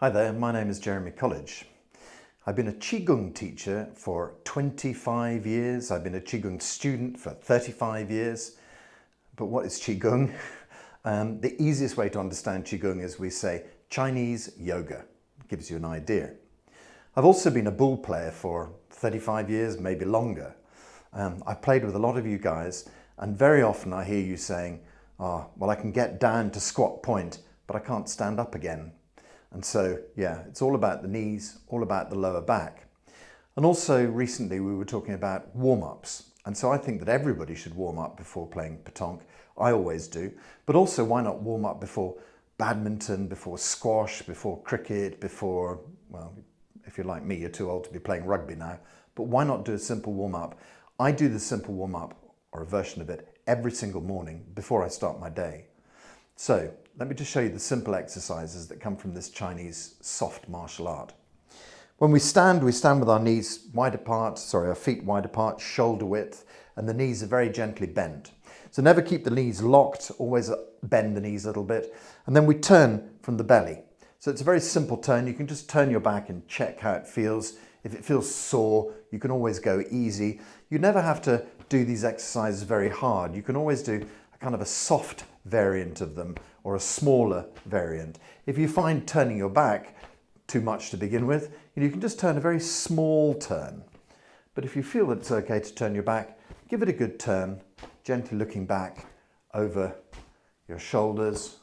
Hi there, my name is Jeremy Colledge. I've been a Qigong teacher for 25 years. I've been a Qigong student for 35 years. But what is Qigong? The easiest way to understand Qigong is we say Chinese yoga. It gives you an idea. I've also been a bull player for 35 years, maybe longer. I've played with a lot of you guys, and very often I hear you saying, well, I can get down to squat point, but I can't stand up again. And so, yeah, it's all about the knees, all about the lower back. And also recently we were talking about warm-ups. And so I think that everybody should warm up before playing petanque. I always do. But also, why not warm up before badminton, before squash, before cricket, before, well, if you're like me, you're too old to be playing rugby now. But why not do a simple warm-up? I do the simple warm-up, or a version of it, every single morning before I start my day. So let me just show you the simple exercises that come from this Chinese soft martial art. When we stand with our knees wide apart, our feet wide apart, shoulder width, and the knees are very gently bent. So never keep the knees locked, always bend the knees a little bit. And then we turn from the belly. So it's a very simple turn. You can just turn your back and check how it feels. If it feels sore, you can always go easy. You never have to do these exercises very hard. You can always do a kind of a soft variant of them, or a smaller variant. If you find turning your back too much to begin with, you can just turn a very small turn. But if you feel that it's okay to turn your back, give it a good turn, gently looking back over your shoulders.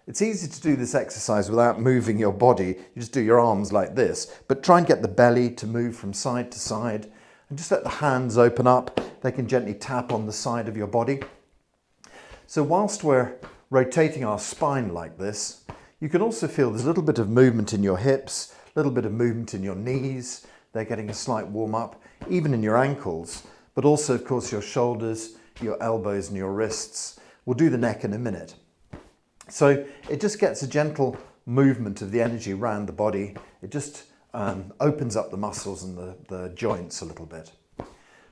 It's easy to do this exercise without moving your body. You just do your arms like this, but try and get the belly to move from side to side, and just let the hands open up. They can gently tap on the side of your body. So whilst we're rotating our spine like this, you can also feel there's a little bit of movement in your hips, a little bit of movement in your knees. They're getting a slight warm up, even in your ankles, but also, of course, your shoulders, your elbows and your wrists. We'll do the neck in a minute. So it just gets a gentle movement of the energy around the body. It just opens up the muscles and the joints a little bit.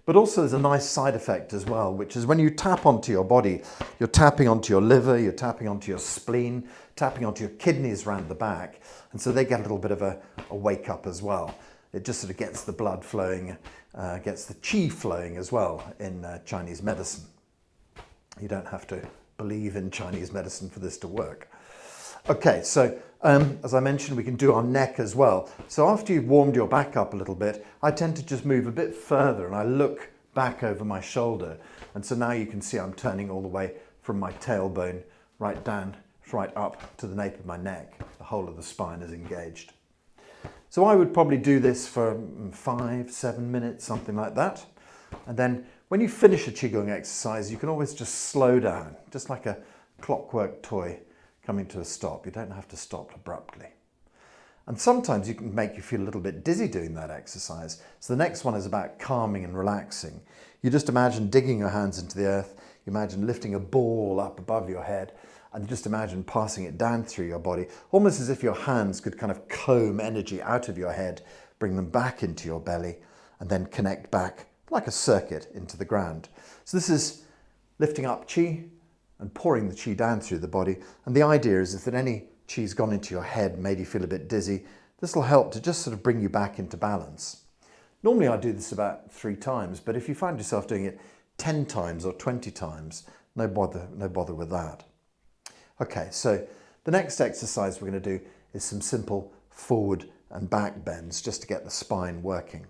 But also there's a nice side effect as well, which is when you tap onto your body, you're tapping onto your liver, you're tapping onto your spleen, tapping onto your kidneys around the back. And so they get a little bit of a wake up as well. It just sort of gets the blood flowing, gets the qi flowing as well in Chinese medicine. You don't have to believe in Chinese medicine for this to work. Okay, so as I mentioned, we can do our neck as well. So after you've warmed your back up a little bit, I tend to just move a bit further and I look back over my shoulder. And so now you can see I'm turning all the way from my tailbone right down, right up to the nape of my neck. The whole of the spine is engaged. So I would probably do this for 5-7 minutes, something like that. And then when you finish a Qigong exercise, you can always just slow down, just like a clockwork toy coming to a stop. You don't have to stop abruptly. And sometimes you can make you feel a little bit dizzy doing that exercise. So the next one is about calming and relaxing. You just imagine digging your hands into the earth. You imagine lifting a ball up above your head, and just imagine passing it down through your body, almost as if your hands could kind of comb energy out of your head, bring them back into your belly, and then connect back like a circuit into the ground. So this is lifting up qi and pouring the qi down through the body. And the idea is if any qi's gone into your head, made you feel a bit dizzy, this will help to just sort of bring you back into balance. Normally I do this about 3 times, but if you find yourself doing it 10 times or 20 times, no bother with that. Okay, so the next exercise we're going to do is some simple forward and back bends just to get the spine working.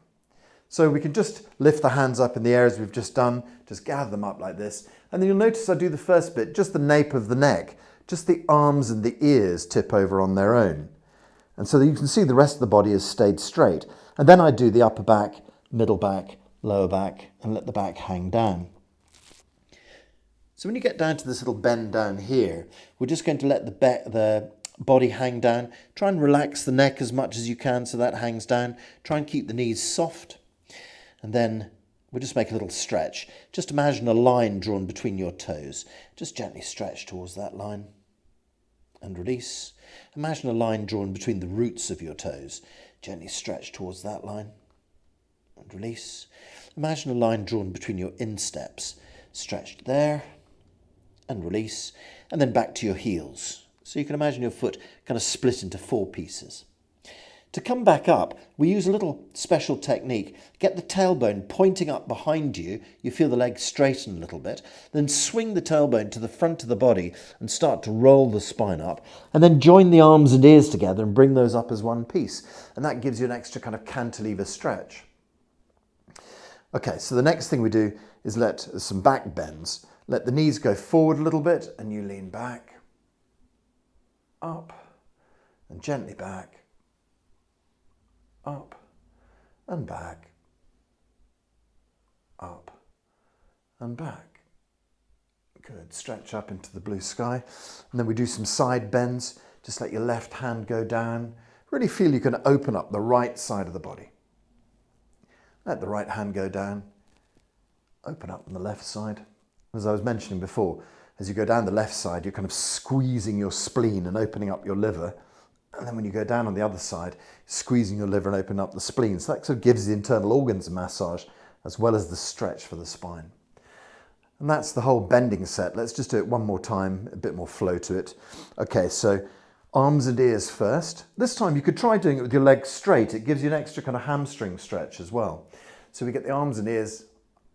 So we can just lift the hands up in the air as we've just done, just gather them up like this. And then you'll notice I do the first bit, just the nape of the neck, just the arms and the ears tip over on their own. And so you can see the rest of the body has stayed straight. And then I do the upper back, middle back, lower back, and let the back hang down. So when you get down to this little bend down here, we're just going to let the body hang down. Try and relax the neck as much as you can so that hangs down. Try and keep the knees soft. And then we'll just make a little stretch. Just imagine a line drawn between your toes. Just gently stretch towards that line and release. Imagine a line drawn between the roots of your toes. Gently stretch towards that line and release. Imagine a line drawn between your insteps. Stretched there and release. And then back to your heels So you can imagine your foot kind of split into 4 pieces. To come back up, we use a little special technique. Get the tailbone pointing up behind you. You feel the leg straighten a little bit. Then swing the tailbone to the front of the body and start to roll the spine up. And then join the arms and ears together and bring those up as one piece. And that gives you an extra kind of cantilever stretch. Okay, so the next thing we do is let some back bends. Let the knees go forward a little bit and you lean back, up, and gently back, up and back, up and back. Good, stretch up into the blue sky. And then we do some side bends. Just let your left hand go down. Really feel you can open up the right side of the body. Let the right hand go down. Open up on the left side. As I was mentioning before, as you go down the left side, you're kind of squeezing your spleen and opening up your liver. And then when you go down on the other side, squeezing your liver and opening up the spleen. So that sort of gives the internal organs a massage as well as the stretch for the spine. And that's the whole bending set. Let's just do it one more time, a bit more flow to it. Okay, so arms and ears first. This time you could try doing it with your legs straight. It gives you an extra kind of hamstring stretch as well. So we get the arms and ears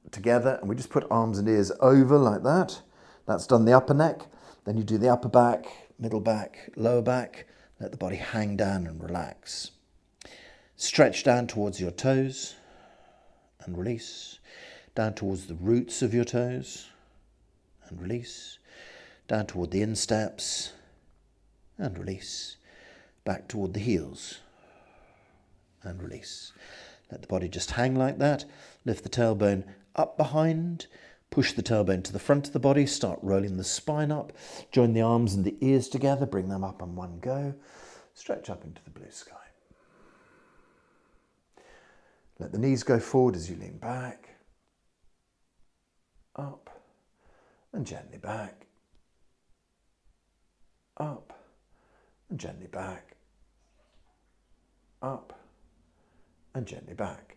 together and we just put arms and ears over like that. That's done the upper neck. Then you do the upper back, middle back, lower back. Let the body hang down and relax. Stretch down towards your toes and release. Down towards the roots of your toes and release. Down toward the insteps and release. Back toward the heels and release. Let the body just hang like that. Lift the tailbone up behind. Push the tailbone to the front of the body. Start rolling the spine up. Join the arms and the ears together. Bring them up on one go. Stretch up into the blue sky. Let the knees go forward as you lean back. Up. And gently back. Up. And gently back. Up. And gently back.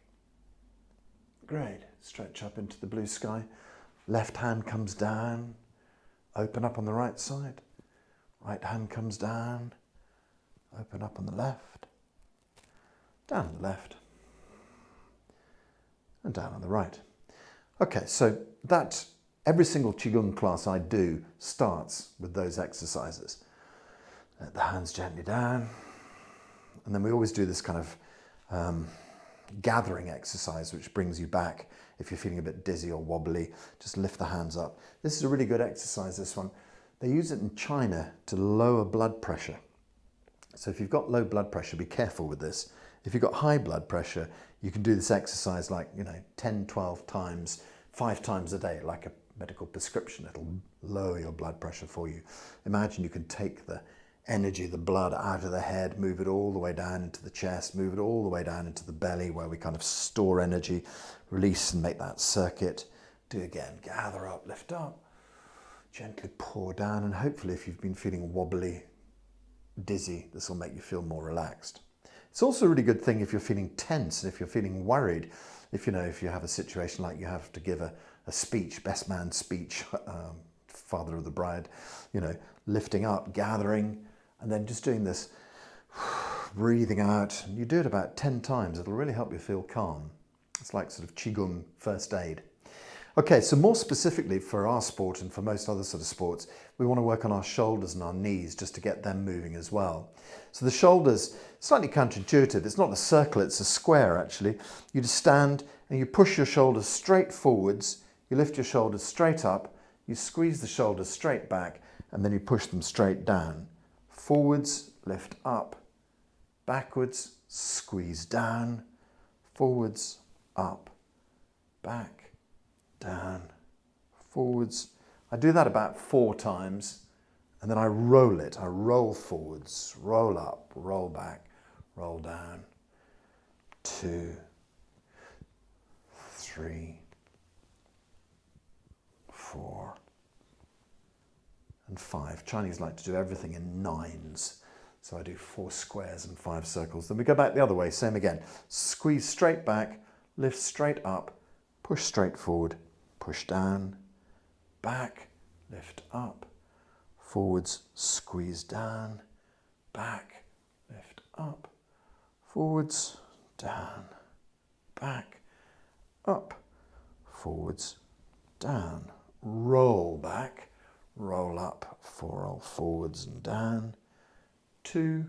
Great. Stretch up into the blue sky. Left hand comes down. Open up on the right side. Right hand comes down. Open up on the left. Down on the left. And down on the right. Okay, so that every single Qigong class I do starts with those exercises. Let the hands gently down. And then we always do this kind of gathering exercise, which brings you back. If you're feeling a bit dizzy or wobbly, just lift the hands up. This is a really good exercise, this one. They use it in China to lower blood pressure. So if you've got low blood pressure, be careful with this. If you've got high blood pressure, you can do this exercise like, 10, 12 times, 5 times a day, like a medical prescription. It'll lower your blood pressure for you. Imagine you can take the energy, the blood out of the head, move it all the way down into the chest, move it all the way down into the belly where we kind of store energy, release and make that circuit. Do again, gather up, lift up, gently pour down, and hopefully if you've been feeling wobbly, dizzy, this will make you feel more relaxed. It's also a really good thing if you're feeling tense and if you're feeling worried, if you have a situation like you have to give a speech, best man speech, father of the bride, lifting up, gathering, and then just doing this, breathing out. You do it about 10 times. It'll really help you feel calm. It's like sort of Qigong first aid. Okay, so more specifically for our sport and for most other sort of sports, we want to work on our shoulders and our knees just to get them moving as well. So the shoulders, slightly counterintuitive. It's not a circle, it's a square actually. You just stand and you push your shoulders straight forwards. You lift your shoulders straight up. You squeeze the shoulders straight back and then you push them straight down. Forwards, lift up, backwards, squeeze down, forwards, up, back, down, forwards. I do that about 4 times and then I roll it. I roll forwards, roll up, roll back, roll down. 2, 3, 4, and 5. Chinese like to do everything in 9s. So I do 4 squares and 5 circles. Then we go back the other way, same again. Squeeze straight back, lift straight up, push straight forward, push down, back, lift up, forwards, squeeze down, back, lift up, forwards, down, back, up, forwards, down, roll back, roll up, roll forwards and down, 2,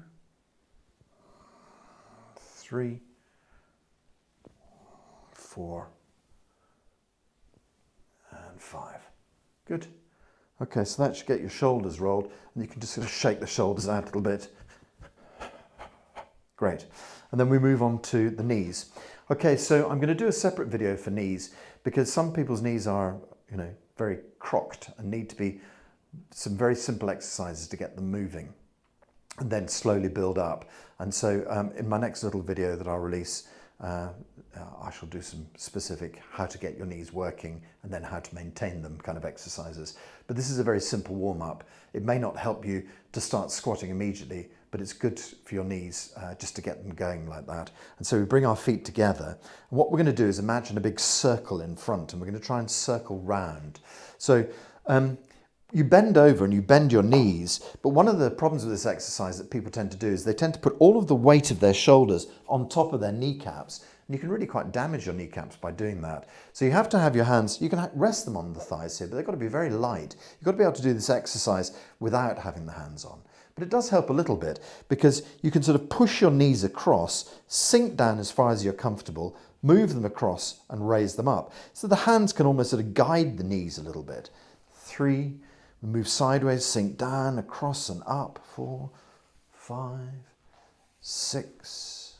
3, 4, and 5. Good. Okay, so that should get your shoulders rolled, and you can just sort of shake the shoulders out a little bit. Great. And then we move on to the knees. Okay, so I'm going to do a separate video for knees because some people's knees are, very crocked and need to be some very simple exercises to get them moving and then slowly build up. And so in my next little video that I'll release, I shall do some specific how to get your knees working and then how to maintain them kind of exercises. But this is a very simple warm-up. It may not help you to start squatting immediately, but it's good for your knees just to get them going like that. And so we bring our feet together. And what we're going to do is imagine a big circle in front, and we're going to try and circle round. So you bend over and you bend your knees, but one of the problems with this exercise that people tend to do is they tend to put all of the weight of their shoulders on top of their kneecaps, and you can really quite damage your kneecaps by doing that. So you have to have your hands, you can rest them on the thighs here, but they've got to be very light. You've got to be able to do this exercise without having the hands on. But it does help a little bit because you can sort of push your knees across, sink down as far as you're comfortable, move them across and raise them up. So the hands can almost sort of guide the knees a little bit. 3, we move sideways, sink down, across and up. 4, 5, 6,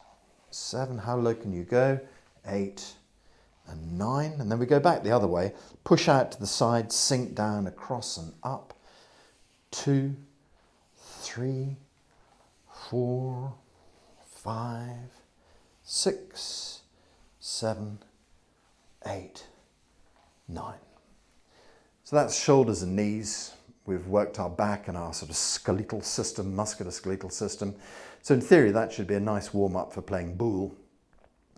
7. How low can you go? 8 and 9. And then we go back the other way. Push out to the side, sink down, across and up. 2, 3, 4, 5, 6, 7, 8, 9. So that's shoulders and knees. We've worked our back and our sort of skeletal system, musculoskeletal system. So in theory, that should be a nice warm-up for playing boule.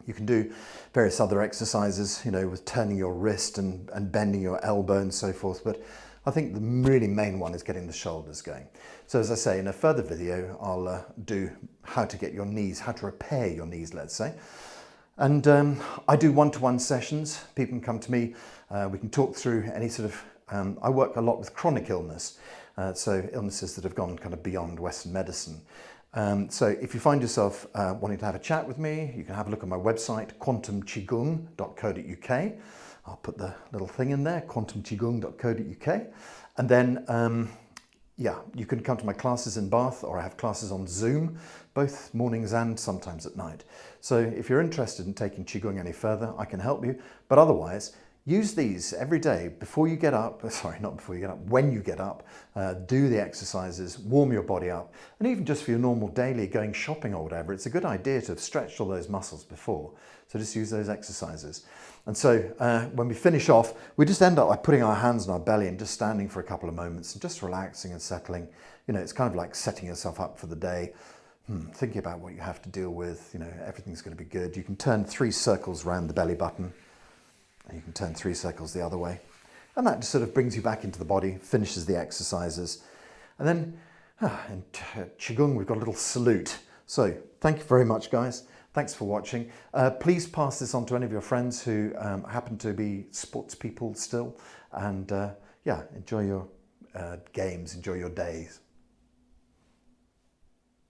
You can do various other exercises, with turning your wrist and bending your elbow and so forth. But I think the really main one is getting the shoulders going. So as I say, in a further video, I'll do how to get your knees, how to repair your knees, let's say. And I do one-to-one sessions. People can come to me. We can talk through any sort of I work a lot with chronic illness, so illnesses that have gone kind of beyond Western medicine. So if you find yourself wanting to have a chat with me, you can have a look at my website, quantumqigong.co.uk. I'll put the little thing in there, quantumqigong.co.uk. And then, you can come to my classes in Bath, or I have classes on Zoom, both mornings and sometimes at night. So if you're interested in taking Qigong any further, I can help you. But otherwise, use these every day before you get up, sorry, not before you get up, when you get up, do the exercises, warm your body up, and even just for your normal daily going shopping or whatever, it's a good idea to have stretched all those muscles before. So just use those exercises. And so when we finish off, we just end up by putting our hands on our belly and just standing for a couple of moments and just relaxing and settling. It's kind of like setting yourself up for the day, thinking about what you have to deal with, everything's going to be good. You can turn 3 circles around the belly button. And you can turn 3 circles the other way. And that just sort of brings you back into the body, finishes the exercises. And then in Qigong, we've got a little salute. So thank you very much, guys. Thanks for watching. Please pass this on to any of your friends who happen to be sports people still. And enjoy your games, enjoy your days.